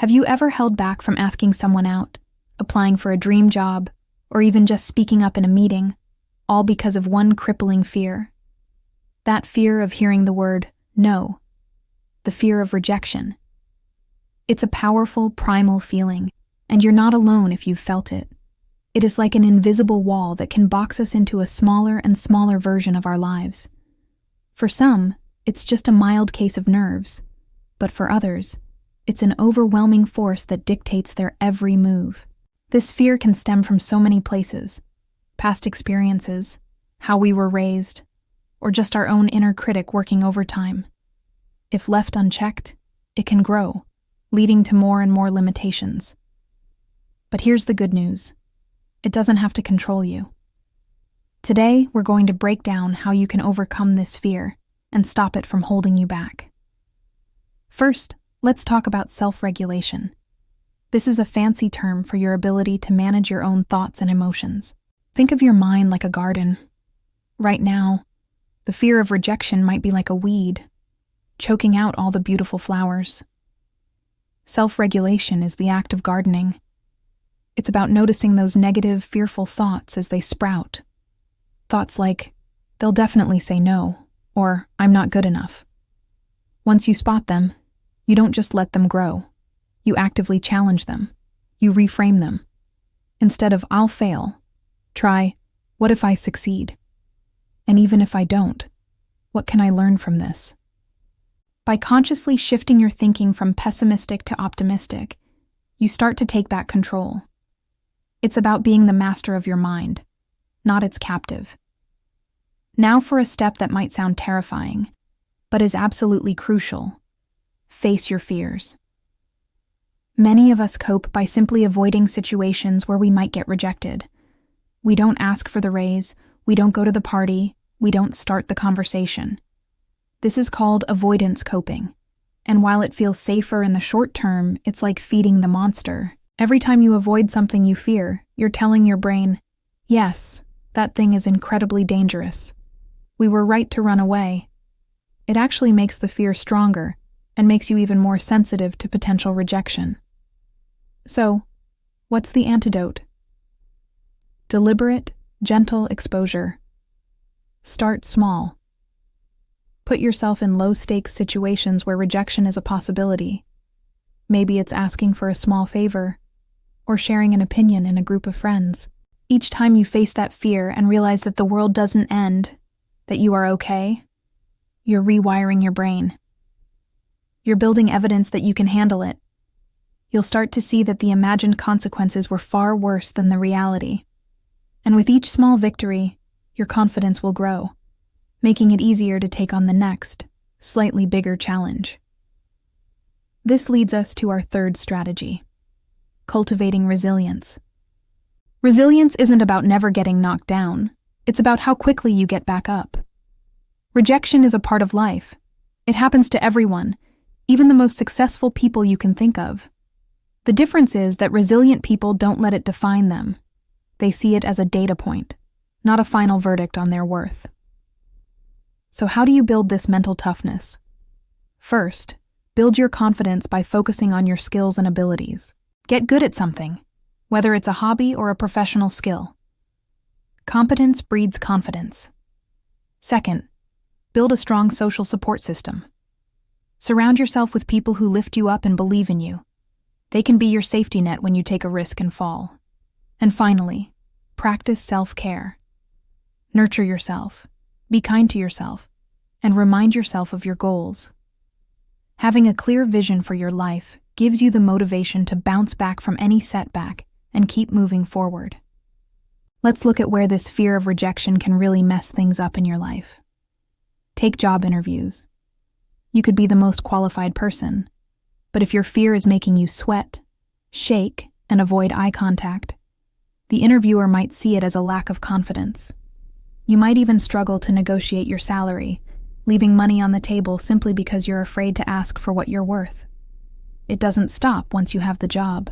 Have you ever held back from asking someone out, applying for a dream job, or even just speaking up in a meeting, all because of one crippling fear? That fear of hearing the word no, the fear of rejection. It's a powerful, primal feeling, and you're not alone if you've felt it. It is like an invisible wall that can box us into a smaller and smaller version of our lives. For some, it's just a mild case of nerves, but for others, it's an overwhelming force that dictates their every move. This fear can stem from so many places: past experiences, how we were raised, or just our own inner critic working overtime. If left unchecked, it can grow, leading to more and more limitations. But here's the good news: it doesn't have to control you. Today, we're going to break down how you can overcome this fear and stop it from holding you back. First, let's talk about self-regulation. This is a fancy term for your ability to manage your own thoughts and emotions. Think of your mind like a garden. Right now, the fear of rejection might be like a weed, choking out all the beautiful flowers. Self-regulation is the act of gardening. It's about noticing those negative, fearful thoughts as they sprout. Thoughts like, "They'll definitely say no," or "I'm not good enough." Once you spot them, you don't just let them grow. You actively challenge them. You reframe them. Instead of "I'll fail," try, "What if I succeed? And even if I don't, what can I learn from this?" By consciously shifting your thinking from pessimistic to optimistic, you start to take back control. It's about being the master of your mind, not its captive. Now for a step that might sound terrifying, but is absolutely crucial. Face your fears. Many of us cope by simply avoiding situations where we might get rejected. We don't ask for the raise, we don't go to the party, we don't start the conversation. This is called avoidance coping. And while it feels safer in the short term, it's like feeding the monster. Every time you avoid something you fear, you're telling your brain, "Yes, that thing is incredibly dangerous. We were right to run away." It actually makes the fear stronger and makes you even more sensitive to potential rejection. So, what's the antidote? Deliberate, gentle exposure. Start small. Put yourself in low-stakes situations where rejection is a possibility. Maybe it's asking for a small favor, or sharing an opinion in a group of friends. Each time you face that fear and realize that the world doesn't end, that you are okay, you're rewiring your brain. You're building evidence that you can handle it. You'll start to see that the imagined consequences were far worse than the reality. And with each small victory, your confidence will grow, making it easier to take on the next, slightly bigger challenge. This leads us to our third strategy: cultivating resilience. Resilience isn't about never getting knocked down. It's about how quickly you get back up. Rejection is a part of life. It happens to everyone, even the most successful people you can think of. The difference is that resilient people don't let it define them. They see it as a data point, not a final verdict on their worth. So how do you build this mental toughness? First, build your confidence by focusing on your skills and abilities. Get good at something, whether it's a hobby or a professional skill. Competence breeds confidence. Second, build a strong social support system. Surround yourself with people who lift you up and believe in you. They can be your safety net when you take a risk and fall. And finally, practice self-care. Nurture yourself, be kind to yourself, and remind yourself of your goals. Having a clear vision for your life gives you the motivation to bounce back from any setback and keep moving forward. Let's look at where this fear of rejection can really mess things up in your life. Take job interviews. You could be the most qualified person, but if your fear is making you sweat, shake, and avoid eye contact, the interviewer might see it as a lack of confidence. You might even struggle to negotiate your salary, leaving money on the table simply because you're afraid to ask for what you're worth. It doesn't stop once you have the job.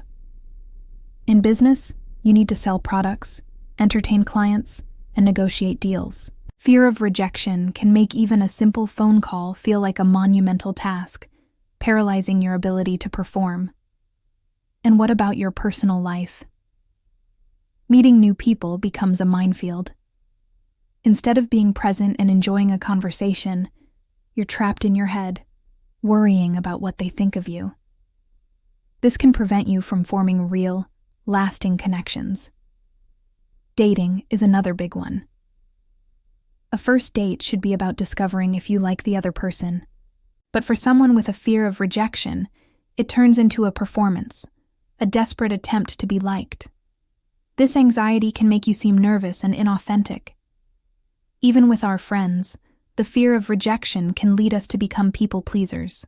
In business, you need to sell products, entertain clients, and negotiate deals. Fear of rejection can make even a simple phone call feel like a monumental task, paralyzing your ability to perform. And what about your personal life? Meeting new people becomes a minefield. Instead of being present and enjoying a conversation, you're trapped in your head, worrying about what they think of you. This can prevent you from forming real, lasting connections. Dating is another big one. A first date should be about discovering if you like the other person. But for someone with a fear of rejection, it turns into a performance, a desperate attempt to be liked. This anxiety can make you seem nervous and inauthentic. Even with our friends, the fear of rejection can lead us to become people pleasers.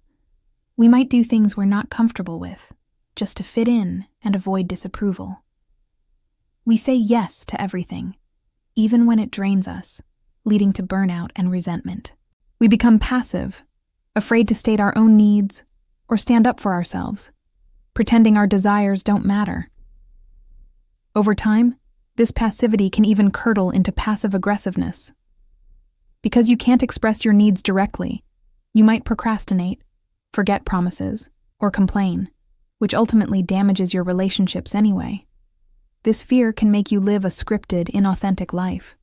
We might do things we're not comfortable with, just to fit in and avoid disapproval. We say yes to everything, even when it drains us, leading to burnout and resentment. We become passive, afraid to state our own needs or stand up for ourselves, pretending our desires don't matter. Over time, this passivity can even curdle into passive aggressiveness. Because you can't express your needs directly, you might procrastinate, forget promises, or complain, which ultimately damages your relationships anyway. This fear can make you live a scripted, inauthentic life.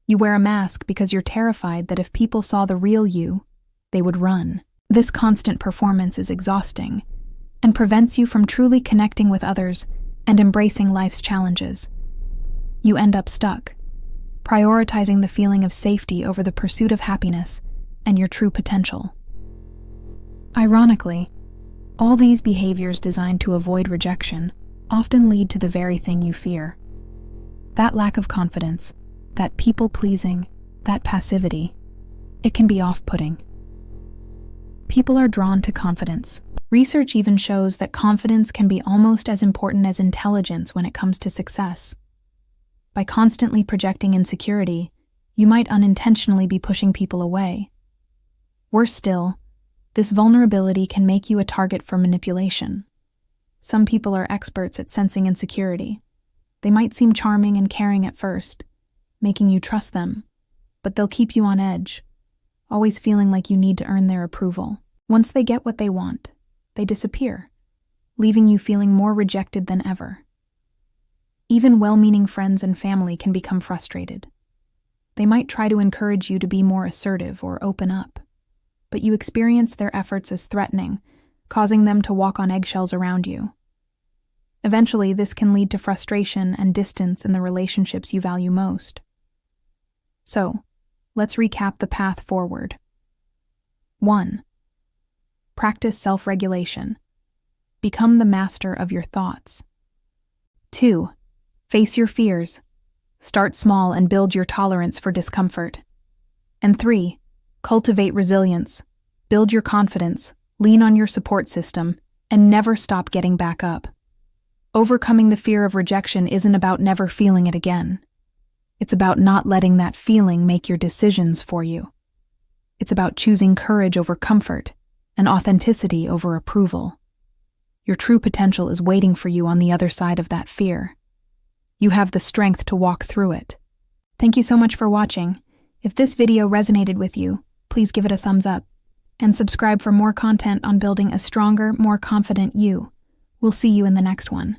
You wear a mask because you're terrified that if people saw the real you, they would run. This constant performance is exhausting and prevents you from truly connecting with others and embracing life's challenges. You end up stuck, prioritizing the feeling of safety over the pursuit of happiness and your true potential. Ironically, all these behaviors designed to avoid rejection often lead to the very thing you fear. That lack of confidence, that people-pleasing, that passivity, it can be off-putting. People are drawn to confidence. Research even shows that confidence can be almost as important as intelligence when it comes to success. By constantly projecting insecurity, you might unintentionally be pushing people away. Worse still, this vulnerability can make you a target for manipulation. Some people are experts at sensing insecurity. They might seem charming and caring at first, making you trust them, but they'll keep you on edge, always feeling like you need to earn their approval. Once they get what they want, they disappear, leaving you feeling more rejected than ever. Even well-meaning friends and family can become frustrated. They might try to encourage you to be more assertive or open up, but you experience their efforts as threatening, causing them to walk on eggshells around you. Eventually, this can lead to frustration and distance in the relationships you value most. So, let's recap the path forward. 1. Practice self-regulation. Become the master of your thoughts. 2. Face your fears. Start small and build your tolerance for discomfort. And 3. Cultivate resilience. Build your confidence, lean on your support system, and never stop getting back up. Overcoming the fear of rejection isn't about never feeling it again. It's about not letting that feeling make your decisions for you. It's about choosing courage over comfort and authenticity over approval. Your true potential is waiting for you on the other side of that fear. You have the strength to walk through it. Thank you so much for watching. If this video resonated with you, please give it a thumbs up and subscribe for more content on building a stronger, more confident you. We'll see you in the next one.